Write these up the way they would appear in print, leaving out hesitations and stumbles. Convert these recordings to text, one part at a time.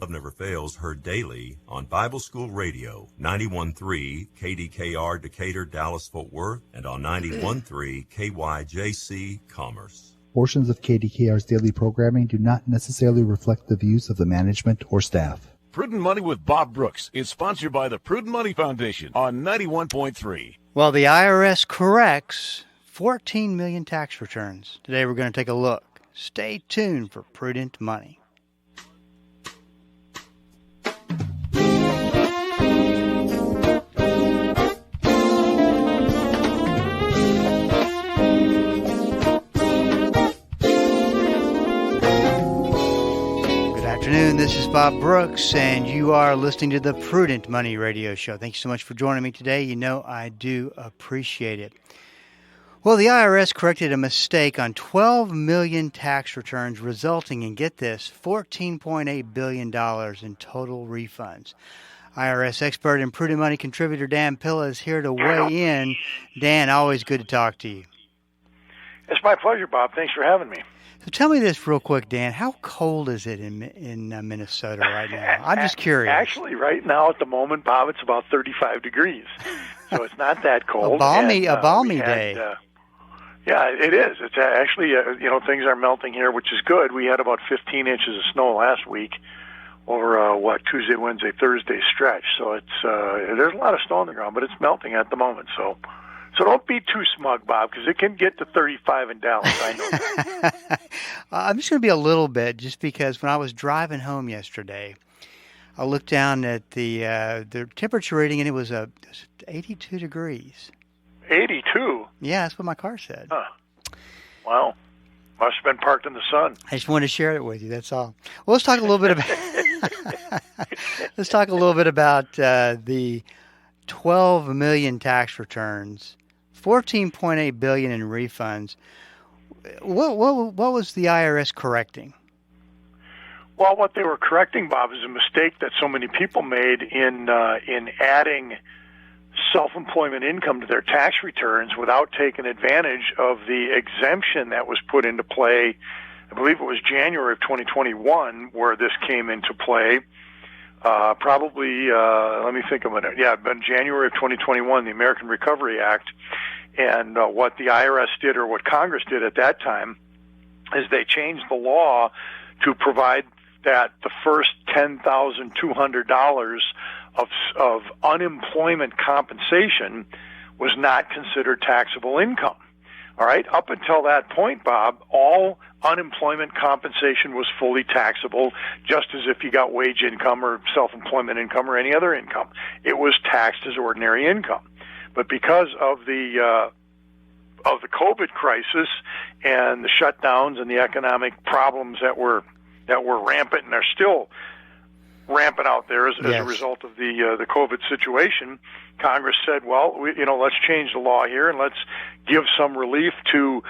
Love Never Fails, heard daily on Bible School Radio, 91.3 KDKR Decatur, Dallas, Fort Worth, and on 91.3 KYJC Commerce. Portions of KDKR's daily programming do not necessarily reflect the views of the management or staff. Prudent Money with Bob Brooks is sponsored by the Prudent Money Foundation on 91.3. Well, the IRS corrects 14 million tax returns. Today we're going to take a look. Stay tuned for Prudent Money. This is Bob Brooks, and you are listening to the Prudent Money Radio Show. Thank you so much for joining me today. You know I do appreciate it. Well, the IRS corrected a mistake on 12 million tax returns, resulting in, get this, $14.8 billion in total refunds. IRS expert and Prudent Money contributor Dan Pilla is here to weigh in. Dan, always good to talk to you. It's my pleasure, Bob. Thanks for having me. So tell me this real quick, Dan. How cold is it in Minnesota right now? I'm just curious. Actually, right now at the moment, Bob, it's about 35 degrees. So it's not that cold. A balmy day. Yeah, it is. It's actually, things are melting here, which is good. We had about 15 inches of snow last week over, Tuesday, Wednesday, Thursday stretch. So it's there's a lot of snow on the ground, but it's melting at the moment. So don't be too smug, Bob, because it can get to 35 in Dallas. I know that. I'm just going to be a little bit, just because when I was driving home yesterday, I looked down at the temperature reading, and it was 82 degrees. 82? Yeah, that's what my car said. Huh. Wow. Must have been parked in the sun. I just wanted to share it with you. That's all. Well, let's talk a little bit about the 12 million tax returns. $14.8 billion in refunds. What was the IRS correcting? Well, what they were correcting, Bob, is a mistake that so many people made in adding self-employment income to their tax returns without taking advantage of the exemption that was put into play. I believe it was January of 2021 where this came into play. Let me think a minute. Yeah, in January of 2021, the American Recovery Act, and what the IRS did, or what Congress did at that time, is they changed the law to provide that the first $10,200 of unemployment compensation was not considered taxable income. All right, up until that point, Bob, all unemployment compensation was fully taxable, just as if you got wage income or self-employment income or any other income. It was taxed as ordinary income. But because of the COVID crisis and the shutdowns and the economic problems that were rampant and are still rampant out there as a result of the COVID situation, Congress said, well, let's change the law here and let's give some relief to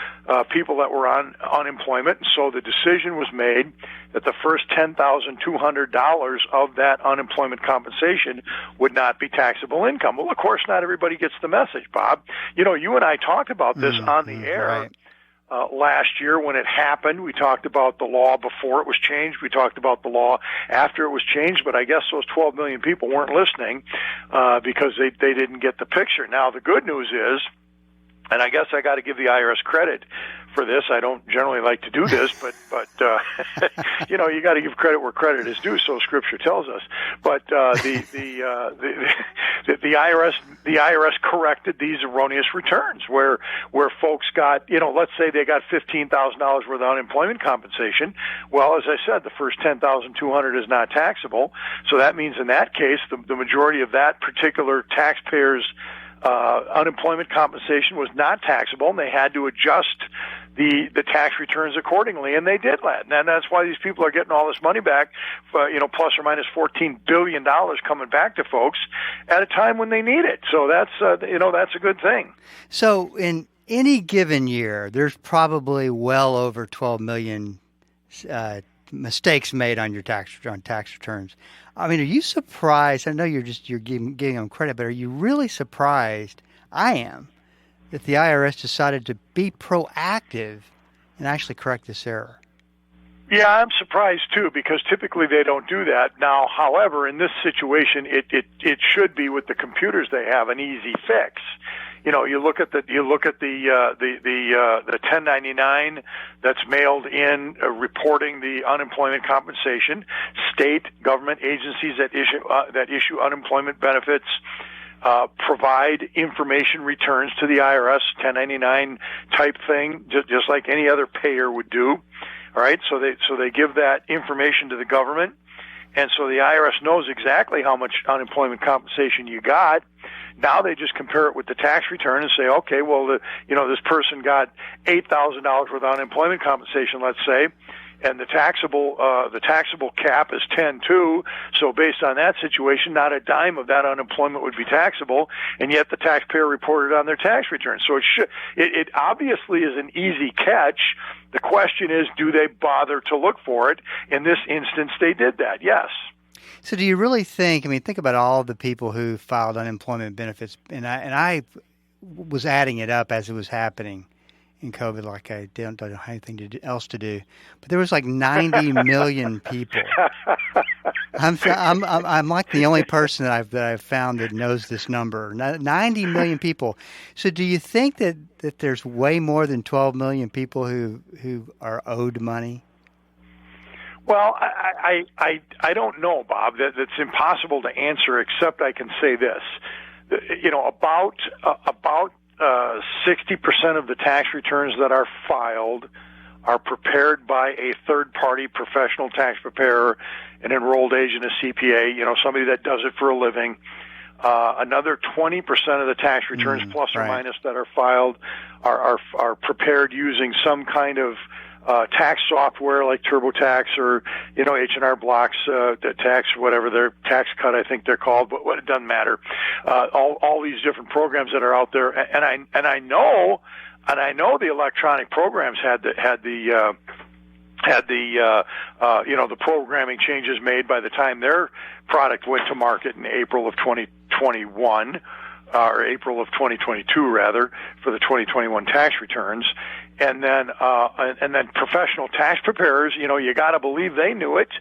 people that were on unemployment. And so the decision was made that the first $10,200 of that unemployment compensation would not be taxable income. Well, of course, not everybody gets the message, Bob. You and I talked about this on the air. Right. Last year when it happened. We talked about the law before it was changed. We talked about the law after it was changed, but I guess those 12 million people weren't listening because they didn't get the picture. Now, the good news is, and I guess I got to give the IRS credit for this. I don't generally like to do this, but you got to give credit where credit is due. So Scripture tells us. But the IRS corrected these erroneous returns where folks got, let's say they got $15,000 worth of unemployment compensation. Well, as I said, the first $10,200 is not taxable. So that means in that case, the majority of that particular taxpayer's unemployment compensation was not taxable, and they had to adjust the tax returns accordingly, and they did that. And that's why these people are getting all this money back, plus or minus $14 billion coming back to folks at a time when they need it. So that's a good thing. So in any given year, there's probably well over 12 million mistakes made on your tax returns. I mean, are you surprised? I know you're giving them credit, but are you really surprised? I am, that the IRS decided to be proactive and actually correct this error. Yeah, I'm surprised too, because typically they don't do that. Now, however, in this situation, it should be with the computers they have an easy fix. You know, you look at the 1099 that's mailed in reporting the unemployment compensation. State government agencies that issue unemployment benefits provide information returns to the IRS, 1099 type thing, just like any other payer would do. All right, so they give that information to the government, and so the IRS knows exactly how much unemployment compensation you got. Now they just compare it with the tax return and say, okay, well, this person got $8,000 worth of unemployment compensation, let's say, and the taxable cap is 10.2. So based on that situation, not a dime of that unemployment would be taxable, and yet the taxpayer reported on their tax return. So it obviously is an easy catch. The question is, do they bother to look for it? In this instance, they did that. Yes. So do you really think? I mean, think about all the people who filed unemployment benefits, and I was adding it up as it was happening in COVID, like I don't have anything else to do, but there was like 90 million people. I'm like the only person that I've found that knows this number. 90 million people. So do you think that there's way more than 12 million people who are owed money? Well, I don't know, Bob. That's impossible to answer. Except I can say this: about 60% of the tax returns that are filed are prepared by a third-party professional tax preparer, an enrolled agent, a CPA, somebody that does it for a living. Another 20% of the tax returns, plus or minus, that are filed are prepared using some kind of tax software like TurboTax or H&R Block's tax, whatever their tax cut, I think they're called, but it doesn't matter. All these different programs that are out there, and I know the electronic programs had the programming changes made by the time their product went to market in April of 2021. Or April of 2022, rather, for the 2021 tax returns, and then professional tax preparers. You got to believe they knew it,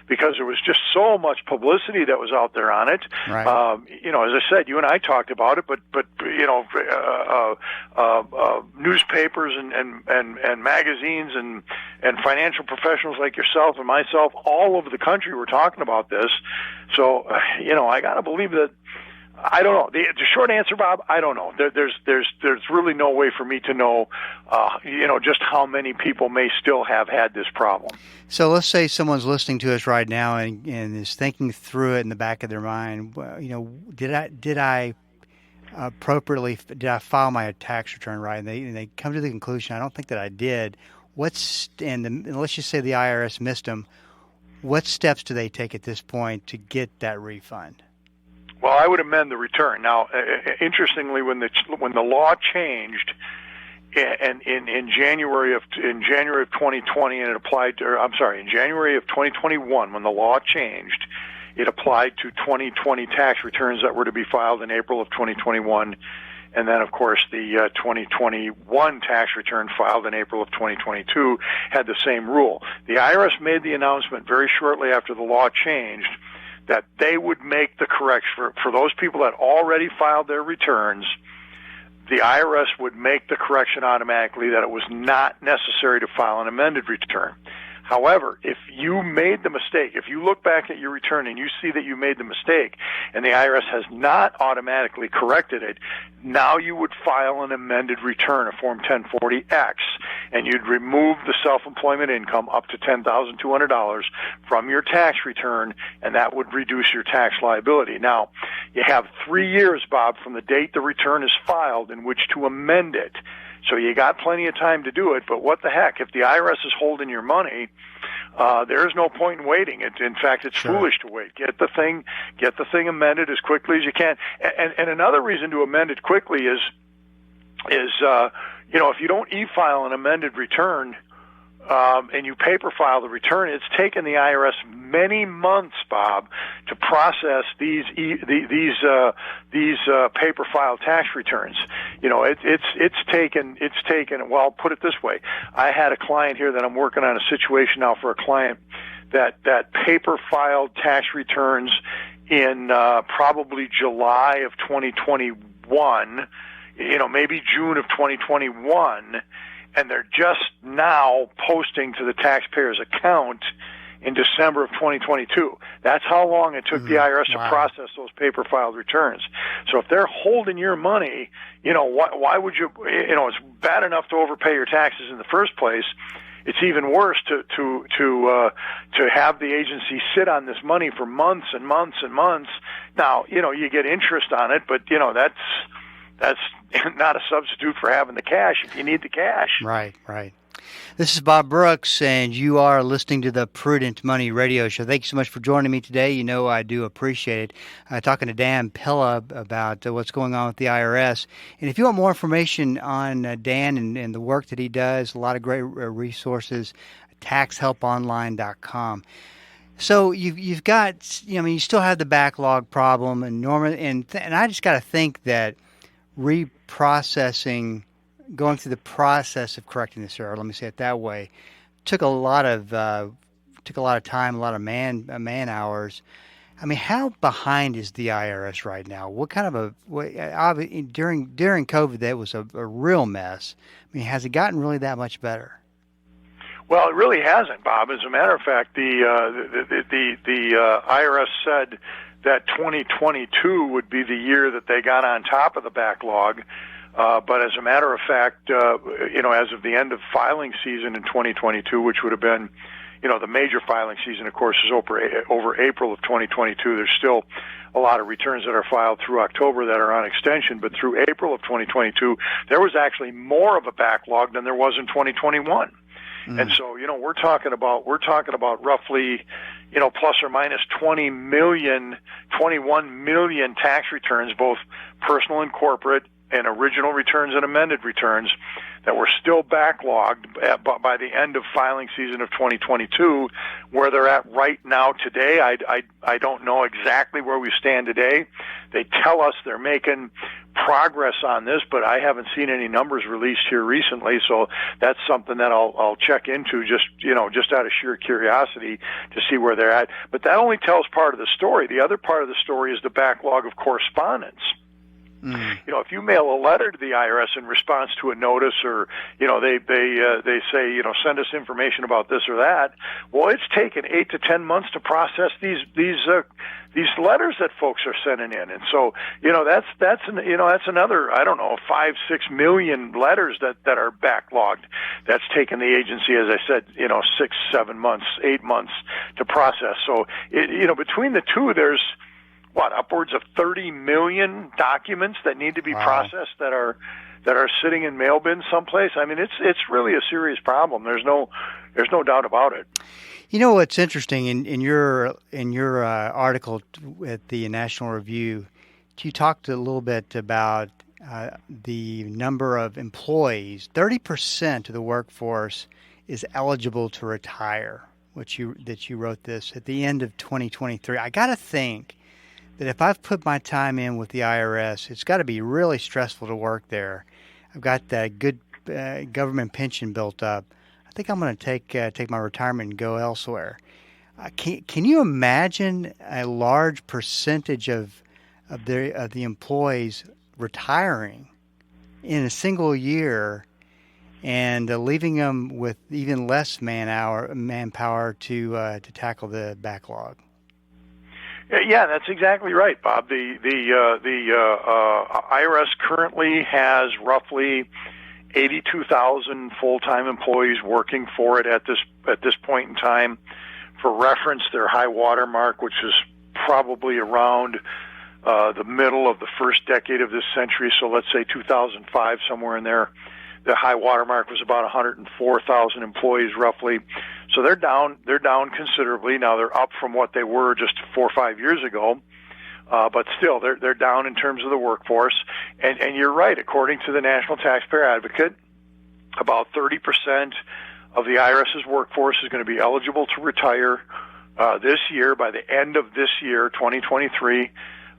because there was just so much publicity that was out there on it. Right. As I said, you and I talked about it, but newspapers and magazines and financial professionals like yourself and myself all over the country were talking about this. So I got to believe that. I don't know. The short answer, Bob, I don't know. There's really no way for me to know, just how many people may still have had this problem. So let's say someone's listening to us right now and is thinking through it in the back of their mind. Well, did I appropriately? Did I file my tax return right? And they come to the conclusion, I don't think that I did. And let's just say the IRS missed them. What steps do they take at this point to get that refund? Well, I would amend the return. Now, interestingly, when the law changed, and in January of 2020, and it applied to, in January of 2021, when the law changed, it applied to 2020 tax returns that were to be filed in April of 2021, and then, of course, the 2021 tax return filed in April of 2022 had the same rule. The IRS made the announcement very shortly after the law changed that they would make the correction for those people that already filed their returns. The IRS would make the correction automatically that it was not necessary to file an amended return. However, if you made the mistake, if you look back at your return and you see that you made the mistake and the IRS has not automatically corrected it, now you would file an amended return, a Form 1040-X, and you'd remove the self-employment income up to $10,200 from your tax return, and that would reduce your tax liability. Now, you have 3 years, Bob, from the date the return is filed in which to amend it. So you got plenty of time to do it, but what the heck? If the IRS is holding your money, there's no point in waiting. In fact, it's foolish to wait. Get the thing amended as quickly as you can. And another reason to amend it quickly is if you don't e-file an amended return, and you paper file the return, it's taken the IRS many months, Bob, to process these paper file tax returns. You know, it's taken. Well, put it this way: I had a client here that I'm working on a situation now for a client that paper filed tax returns in probably July of 2021. You know, maybe June of 2021. And they're just now posting to the taxpayer's account in December of 2022. That's how long it took the IRS to process those paper filed returns. So if they're holding your money, you know, why would you, you know, it's bad enough to overpay your taxes in the first place. It's even worse to have the agency sit on this money for months and months and months. Now, you know, you get interest on it, but, you know, that's not a substitute for having the cash if you need the cash. Right. This is Bob Brooks, and you are listening to the Prudent Money Radio Show. Thank you so much for joining me today. You know I do appreciate it. Talking to Dan Pilla about what's going on with the IRS. And if you want more information on Dan and the work that he does, a lot of great resources, taxhelponline.com. So you've got, you know, I mean, you still have the backlog problem, and I just got to think that reprocessing, going through the process of correcting this error, let me say it that way, took a lot of time, a lot of man hours. I mean, how behind is the IRS right now? What kind of during COVID that was a real mess. I mean, has it gotten really that much better? Well, it really hasn't, Bob. As a matter of fact, the IRS said that 2022 would be the year that they got on top of the backlog. But as a matter of fact, you know, as of the end of filing season in 2022, which would have been, you know, the major filing season, of course, is over April of 2022. There's still a lot of returns that are filed through October that are on extension, but through April of 2022, there was actually more of a backlog than there was in 2021. And so, you know, we're talking about roughly, you know, plus or minus 21 million tax returns, both personal and corporate, and original returns and amended returns that were still backlogged by the end of filing season of 2022. Where they're at right now today, I don't know exactly where we stand today. They tell us they're making progress on this, but I haven't seen any numbers released here recently, so that's something that I'll check into just out of sheer curiosity to see where they're at. But that only tells part of the story. The other part of the story is the backlog of correspondence. You know, if you mail a letter to the IRS in response to a notice, or you know, they say, you know, send us information about this or that. Well, it's taken 8 to 10 months to process these letters that folks are sending in, and so you know that's another, I don't know, 5-6 million letters that are backlogged. That's taken the agency, as I said, you know, 6, 7 months, 8 months to process. So you know, between the two, there's upwards of 30 million documents that need to be processed that are sitting in mail bins someplace. I mean, it's really a serious problem. There's no doubt about it. You know what's interesting in your article at the National Review, you talked a little bit about the number of employees. 30% of the workforce is eligible to retire. That you wrote this at the end of 2023. I got to think that if I've put my time in with the IRS, it's got to be really stressful to work there. I've got that good government pension built up. I think I'm going to take my retirement and go elsewhere. Can you imagine a large percentage of the employees retiring in a single year and leaving them with even less manpower to tackle the backlog? Yeah, that's exactly right, Bob. The IRS currently has roughly 82,000 full-time employees working for it at this point in time. For reference, their high water mark, which is probably around the middle of the first decade of this century, so let's say 2005, somewhere in there, the high water mark was about 104,000 employees roughly. So they're down considerably. Now they're up from what they were just 4 or 5 years ago. But still, they're down in terms of the workforce. And you're right, according to the National Taxpayer Advocate, about 30% of the IRS's workforce is going to be eligible to retire this year, by the end of this year, 2023.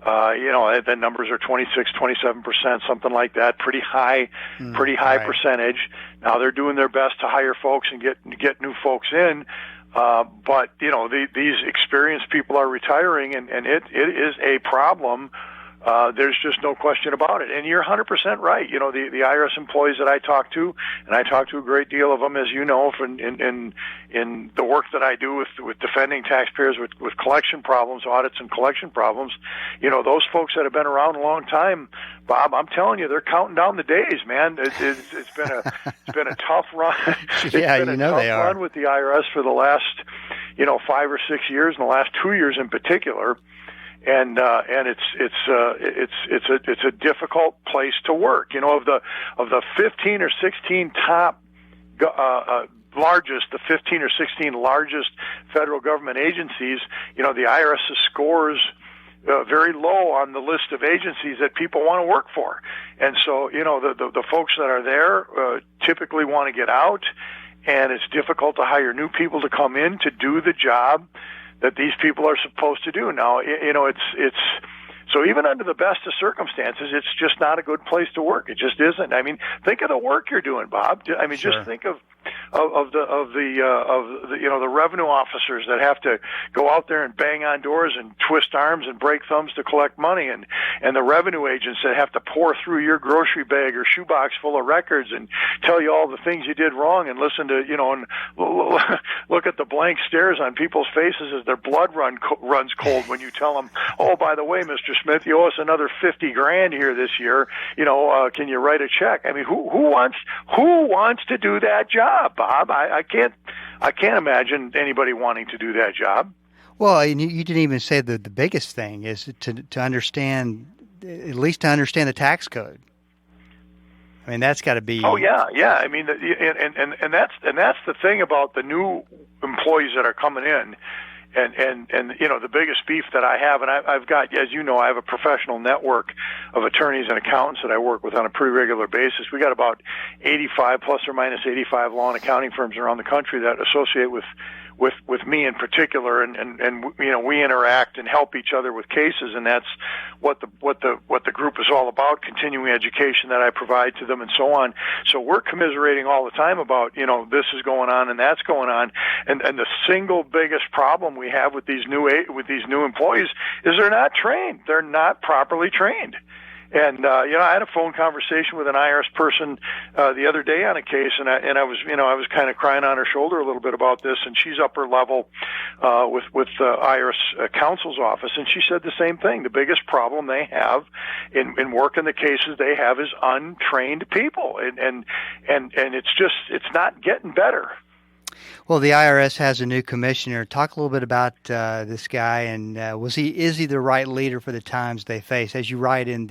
The numbers are 26, 27%, something like that. Pretty high right. Percentage. Now they're doing their best to hire folks and get new folks in. But these experienced people are retiring, and it is a problem. There's just no question about it. And you're 100% right. The IRS employees that I talk to, and I talk to a great deal of them, as you know, in the work that I do with defending taxpayers with collection problems, audits and collection problems, those folks that have been around a long time, Bob, I'm telling you, they're counting down the days, man. It's been a tough run. It's been a tough run with the IRS for the last, 5 or 6 years, and the last 2 years in particular. And it's a difficult place to work. Of the 15 or 16 top largest, the 15 or 16 largest federal government agencies, the IRS scores very low on the list of agencies that people want to work for. And so, the folks that are there typically want to get out, and it's difficult to hire new people to come in to do the job that these people are supposed to do. Now, it's so even under the best of circumstances, it's just not a good place to work. It just isn't. I mean, think of the work you're doing, Bob. I mean, Just think of the revenue officers that have to go out there and bang on doors and twist arms and break thumbs to collect money, and the revenue agents that have to pour through your grocery bag or shoebox full of records and tell you all the things you did wrong, and listen to and look at the blank stares on people's faces as their blood runs cold when you tell them, oh, by the way, Mr. Smith, you owe us another $50,000 here this year. Can you write a check? I mean, who wants to do that job, Bob? I can't imagine anybody wanting to do that job. Well, and you didn't even say the biggest thing is to understand, at least to understand the tax code. I mean, that's got to be. Oh yeah. I mean, and that's the thing about the new employees that are coming in. And the biggest beef that I have, and I've got, as you know, I have a professional network of attorneys and accountants that I work with on a pretty regular basis. We got about 85 plus or minus 85 law and accounting firms around the country that associate with me in particular, and we interact and help each other with cases, and that's what the group is all about, continuing education that I provide to them and so on. So we're commiserating all the time about this is going on and that's going on, and the single biggest problem we have with these new employees is they're not trained. They're not properly trained. And I had a phone conversation with an IRS person the other day on a case, and I was kind of crying on her shoulder a little bit about this. And she's upper level with the IRS counsel's office, and she said the same thing. The biggest problem they have in working the cases they have is untrained people, and it's not getting better. Well, the IRS has a new commissioner. Talk a little bit about this guy, and is he the right leader for the times they face? As you write in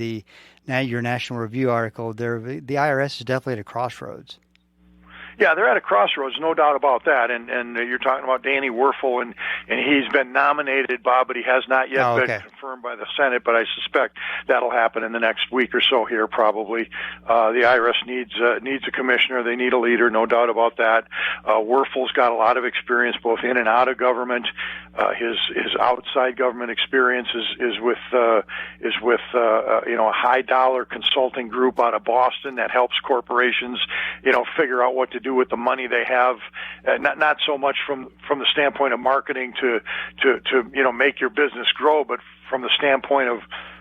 your National Review article, the IRS is definitely at a crossroads. Yeah, they're at a crossroads, no doubt about that. And you're talking about Danny Werfel, and he's been nominated, Bob, but he has not yet been confirmed by the Senate. But I suspect that'll happen in the next week or so here, probably. The IRS needs a commissioner. They need a leader, no doubt about that. Werfel's got a lot of experience both in and out of government. His outside government experience is with a high dollar consulting group out of Boston that helps corporations figure out what to do with the money they have, not so much from the standpoint of marketing to make your business grow, but from the standpoint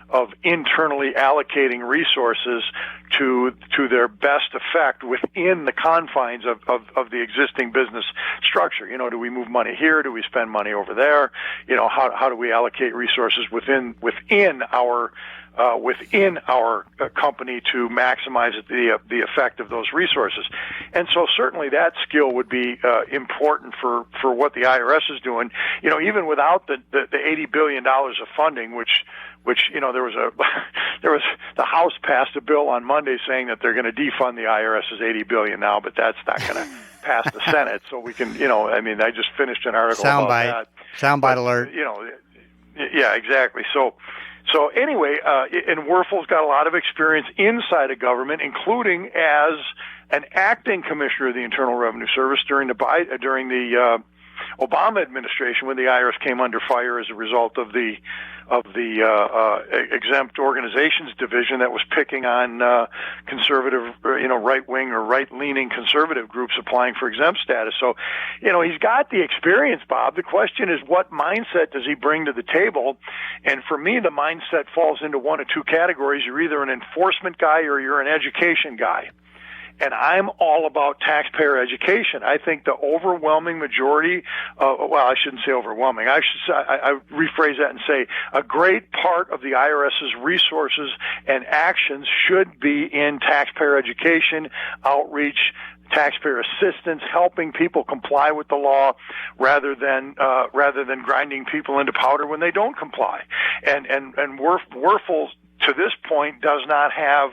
of internally allocating resources to their best effect within the confines of the existing business structure. Do we move money here? Do we spend money over there? How do we allocate resources within our company to maximize the effect of those resources? And so certainly that skill would be important for what the IRS is doing. Even without the $80 billion of funding, which the House passed a bill on Monday saying that they're going to defund the IRS's $80 billion now, but that's not going to pass the Senate. So we can, I just finished an article about that. Soundbite alert. Yeah, exactly. So So anyway, and Werfel's got a lot of experience inside of government, including as an acting commissioner of the Internal Revenue Service during the Obama administration, when the IRS came under fire as a result of the exempt organizations division that was picking on conservative, right-wing or right-leaning conservative groups applying for exempt status. So, he's got the experience, Bob. The question is, what mindset does he bring to the table? And for me, the mindset falls into one of two categories. You're either an enforcement guy or you're an education guy. And I'm all about taxpayer education. I think the overwhelming majority, I shouldn't say overwhelming. I rephrase that and say a great part of the IRS's resources and actions should be in taxpayer education, outreach, taxpayer assistance, helping people comply with the law, rather than grinding people into powder when they don't comply. And Werfel, to this point, does not have.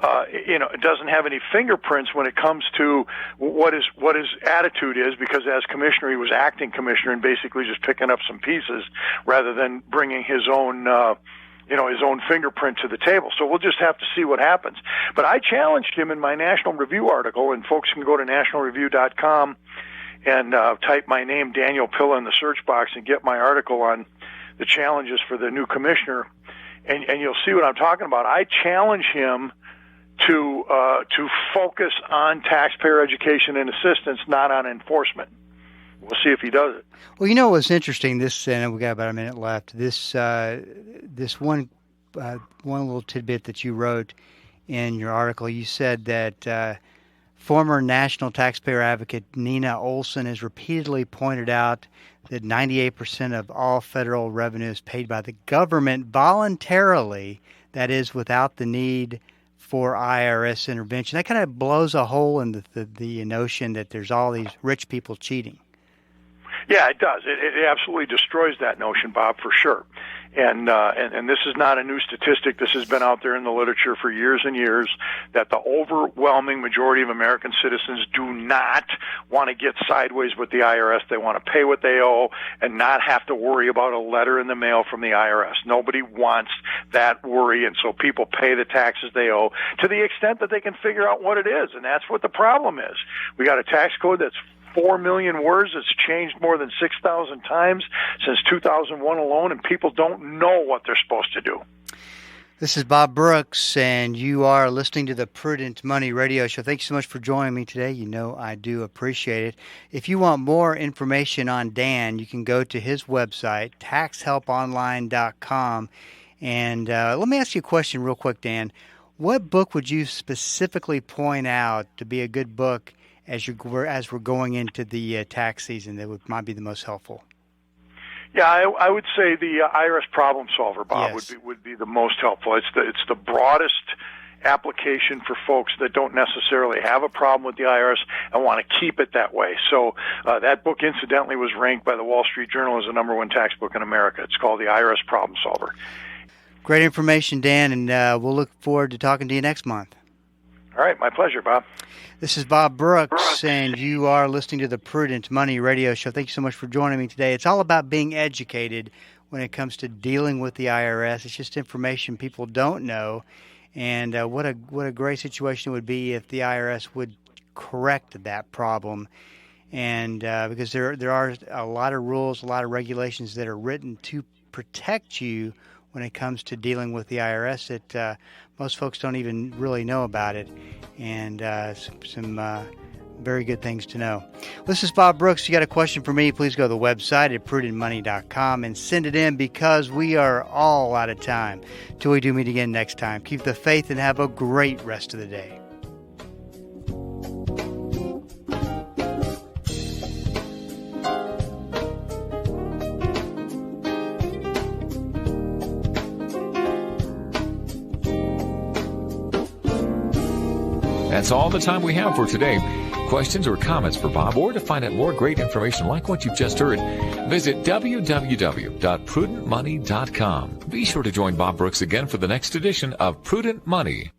It doesn't have any fingerprints when it comes to what his attitude is, because as commissioner, he was acting commissioner and basically just picking up some pieces rather than bringing his own fingerprint to the table. So we'll just have to see what happens. But I challenged him in my National Review article, and folks can go to nationalreview.com and type my name, Daniel Pilla, in the search box and get my article on the challenges for the new commissioner, and you'll see what I'm talking about. I challenge him to focus on taxpayer education and assistance, not on enforcement. We'll see if he does it. Well, what's interesting, and we got about a minute left. This one little tidbit that you wrote in your article, you said that former national taxpayer advocate Nina Olson has repeatedly pointed out that 98% of all federal revenue is paid by the government voluntarily, that is, without the need for IRS intervention. That kind of blows a hole in the notion that there's all these rich people cheating. Yeah, it does. It absolutely destroys that notion, Bob, for sure. And this is not a new statistic. This has been out there in the literature for years and years, that the overwhelming majority of American citizens do not want to get sideways with the IRS. They want to pay what they owe and not have to worry about a letter in the mail from the IRS. Nobody wants that worry, and so people pay the taxes they owe to the extent that they can figure out what it is, and that's what the problem is. We got a tax code that's 4 million words. It's changed more than 6,000 times since 2001 alone, and people don't know what they're supposed to do. This is Bob Brooks, and you are listening to the Prudent Money Radio Show. Thank you so much for joining me today. I do appreciate it. If you want more information on Dan, you can go to his website, taxhelponline.com. And let me ask you a question real quick, Dan. What book would you specifically point out to be a good book as we're going into the tax season that might be the most helpful? Yeah, I would say the IRS Problem Solver, Bob, yes, would be the most helpful. It's the broadest application for folks that don't necessarily have a problem with the IRS and want to keep it that way. So that book, incidentally, was ranked by the Wall Street Journal as the #1 tax book in America. It's called the IRS Problem Solver. Great information, Dan, and we'll look forward to talking to you next month. All right, my pleasure, Bob. This is Bob Brooks, and you are listening to the Prudent Money Radio Show. Thank you so much for joining me today. It's all about being educated when it comes to dealing with the IRS. It's just information people don't know, and what a great situation it would be if the IRS would correct that problem. And because there are a lot of rules, a lot of regulations that are written to protect you when it comes to dealing with the IRS that most folks don't even really know about it, and some very good things to know. This is Bob Brooks. You got a question for me, please go to the website at prudentmoney.com and send it in, because we are all out of time. Till we do meet again next time, keep the faith and have a great rest of the day. That's all the time we have for today. Questions or comments for Bob, or to find out more great information like what you've just heard, visit www.prudentmoney.com. Be sure to join Bob Brooks again for the next edition of Prudent Money.